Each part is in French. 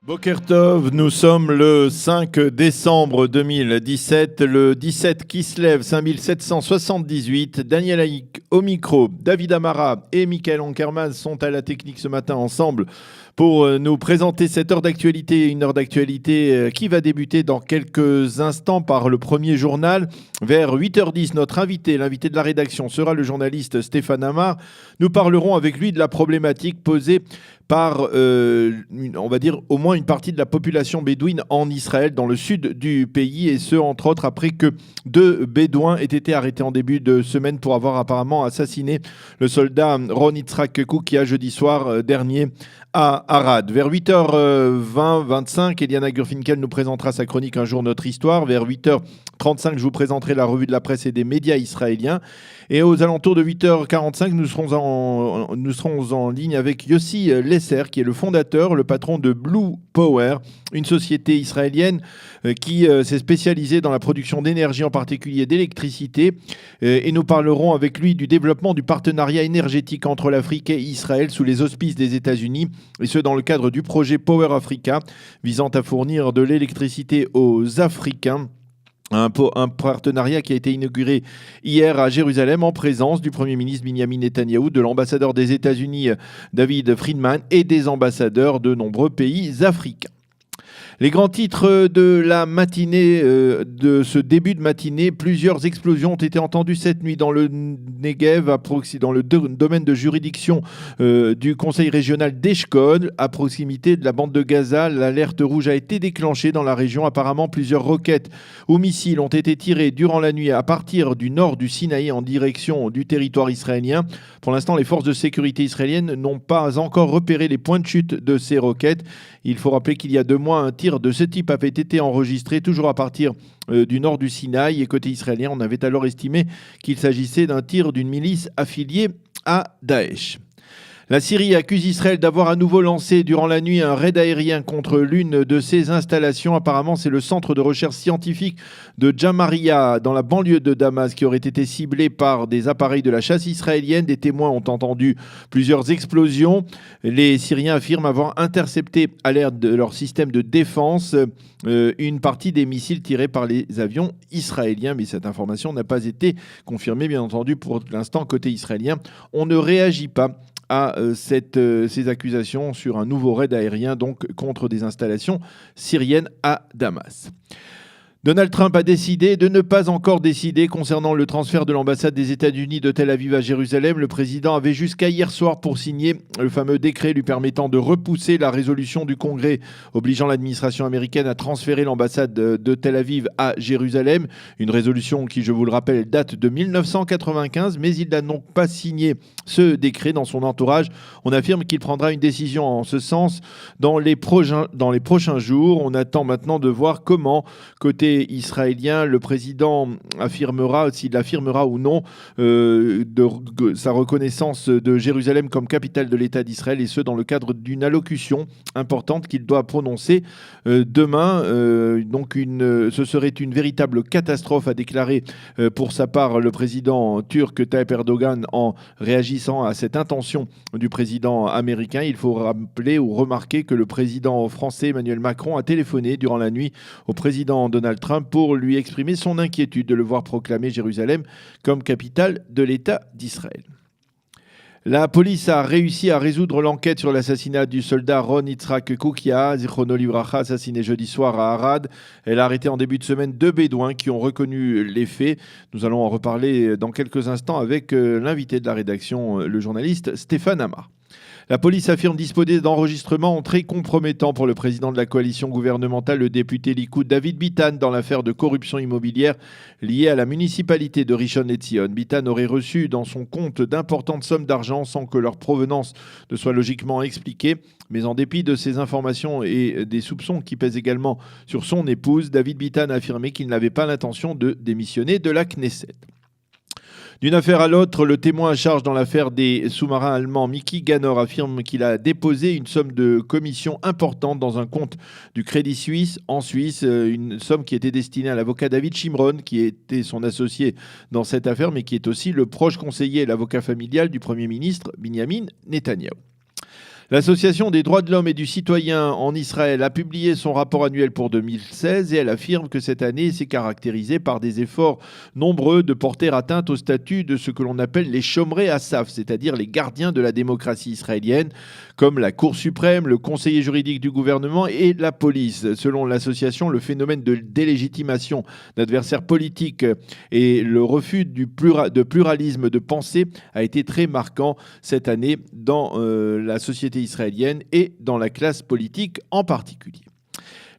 Boker Tov, nous sommes le 5 décembre 2017, le 17 Kislev 5778. Daniel Haïk au micro, David Amara et Michael Ankerman sont à la technique ce matin ensemble pour nous présenter cette heure d'actualité, une heure d'actualité qui va débuter dans quelques instants par le premier journal. Vers 8h10, notre invité, l'invité de la rédaction, sera le journaliste Stéphane Amar. Nous parlerons avec lui de la problématique posée par, on va dire, au moins une partie de la population bédouine en Israël, dans le sud du pays, et ce, entre autres, après que 2 bédouins aient été arrêtés en début de semaine pour avoir apparemment assassiné le soldat Ron Yitzhak Koukia jeudi soir dernier à Arad. Vers 8h20-25, Eliana Gurfinkel nous présentera sa chronique Un jour notre histoire. Vers 8h35, je vous présenterai la revue de la presse et des médias israéliens. Et aux alentours de 8h45, nous serons en ligne avec Yossi Lesser, qui est le fondateur, le patron de Blue Power, une société israélienne qui s'est spécialisée dans la production d'énergie, en particulier d'électricité. Et nous parlerons avec lui du développement du partenariat énergétique entre l'Afrique et Israël sous les auspices des États-Unis, et ce dans le cadre du projet Power Africa, visant à fournir de l'électricité aux Africains. Un partenariat qui a été inauguré hier à Jérusalem en présence du Premier ministre Binyamin Netanyahou, de l'ambassadeur des États-Unis David Friedman et des ambassadeurs de nombreux pays africains. Les grands titres de la matinée, de ce début de matinée, plusieurs explosions ont été entendues cette nuit dans le Negev, dans le domaine de juridiction du conseil régional d'Eshkol, à proximité de la bande de Gaza. L'alerte rouge a été déclenchée dans la région. Apparemment, plusieurs roquettes ou missiles ont été tirés durant la nuit à partir du nord du Sinaï en direction du territoire israélien. Pour l'instant, les forces de sécurité israéliennes n'ont pas encore repéré les points de chute de ces roquettes. Il faut rappeler qu'il y a 2 mois, un tir de ce type avait été enregistré toujours à partir du nord du Sinaï, et côté israélien, on avait alors estimé qu'il s'agissait d'un tir d'une milice affiliée à Daesh. La Syrie accuse Israël d'avoir à nouveau lancé durant la nuit un raid aérien contre l'une de ses installations. Apparemment, c'est le centre de recherche scientifique de Jamaria, dans la banlieue de Damas, qui aurait été ciblé par des appareils de la chasse israélienne. Des témoins ont entendu plusieurs explosions. Les Syriens affirment avoir intercepté, à l'aide de leur système de défense, une partie des missiles tirés par les avions israéliens. Mais cette information n'a pas été confirmée, bien entendu, pour l'instant, côté israélien. On ne réagit pas à ces accusations sur un nouveau raid aérien donc contre des installations syriennes à Damas. Donald Trump a décidé de ne pas encore décider concernant le transfert de l'ambassade des États-Unis de Tel Aviv à Jérusalem. Le président avait jusqu'à hier soir pour signer le fameux décret lui permettant de repousser la résolution du Congrès obligeant l'administration américaine à transférer l'ambassade de Tel Aviv à Jérusalem. Une résolution qui, je vous le rappelle, date de 1995, mais il n'a donc pas signé ce décret. Dans son entourage, on affirme qu'il prendra une décision en ce sens dans les prochains jours. On attend maintenant de voir comment, côté israélien, le président affirmera, s'il affirmera ou non, sa reconnaissance de Jérusalem comme capitale de l'État d'Israël, et ce dans le cadre d'une allocution importante qu'il doit prononcer demain. Ce serait une véritable catastrophe, a déclaré pour sa part le président turc Tayyip Erdogan en réagissant à cette intention du président américain. Il faut rappeler ou remarquer que le président français Emmanuel Macron a téléphoné durant la nuit au président Donald Trump pour lui exprimer son inquiétude de le voir proclamer Jérusalem comme capitale de l'État d'Israël. La police a réussi à résoudre l'enquête sur l'assassinat du soldat Ron Yitzhak Koukia, Zichrono Livracha, assassiné jeudi soir à Arad. Elle a arrêté en début de semaine 2 bédouins qui ont reconnu les faits. Nous allons en reparler dans quelques instants avec l'invité de la rédaction, le journaliste Stéphane Amar. La police affirme disposer d'enregistrements très compromettants pour le président de la coalition gouvernementale, le député Likoud David Bitan, dans l'affaire de corruption immobilière liée à la municipalité de Rishon LeZion. Bitan aurait reçu dans son compte d'importantes sommes d'argent sans que leur provenance ne soit logiquement expliquée. Mais en dépit de ces informations et des soupçons qui pèsent également sur son épouse, David Bitan a affirmé qu'il n'avait pas l'intention de démissionner de la Knesset. D'une affaire à l'autre, le témoin à charge dans l'affaire des sous-marins allemands, Mickey Ganor, affirme qu'il a déposé une somme de commission importante dans un compte du Crédit Suisse en Suisse, une somme qui était destinée à l'avocat David Shimron, qui était son associé dans cette affaire, mais qui est aussi le proche conseiller et l'avocat familial du Premier ministre Binyamin Netanyahou. L'Association des droits de l'homme et du citoyen en Israël a publié son rapport annuel pour 2016 et elle affirme que cette année s'est caractérisée par des efforts nombreux de porter atteinte au statut de ce que l'on appelle les Shomrei Asaf, c'est-à-dire les gardiens de la démocratie israélienne, comme la Cour suprême, le conseiller juridique du gouvernement et la police. Selon l'association, le phénomène de délégitimation d'adversaires politiques et le refus de pluralisme de pensée a été très marquant cette année dans la société israélienne et dans la classe politique en particulier.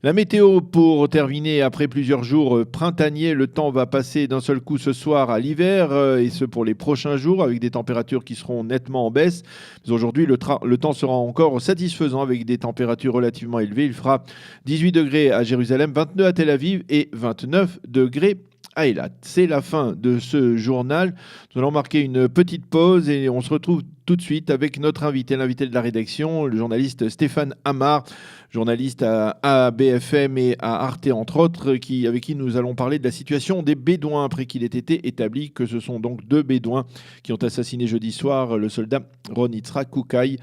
La météo pour terminer, après plusieurs jours printaniers, le temps va passer d'un seul coup ce soir à l'hiver et ce pour les prochains jours avec des températures qui seront nettement en baisse. Mais aujourd'hui, le temps sera encore satisfaisant avec des températures relativement élevées. Il fera 18 degrés à Jérusalem, 29 à Tel Aviv et 29 degrés à Eilat. C'est la fin de ce journal. Nous allons marquer une petite pause et on se retrouve tout de suite avec notre invité, l'invité de la rédaction, le journaliste Stéphane Amar, journaliste à BFM et à Arte entre autres, avec qui nous allons parler de la situation des Bédouins après qu'il ait été établi que ce sont donc 2 Bédouins qui ont assassiné jeudi soir le soldat Ron Yitzhak Koukaï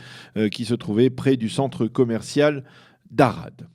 qui se trouvait près du centre commercial d'Arad.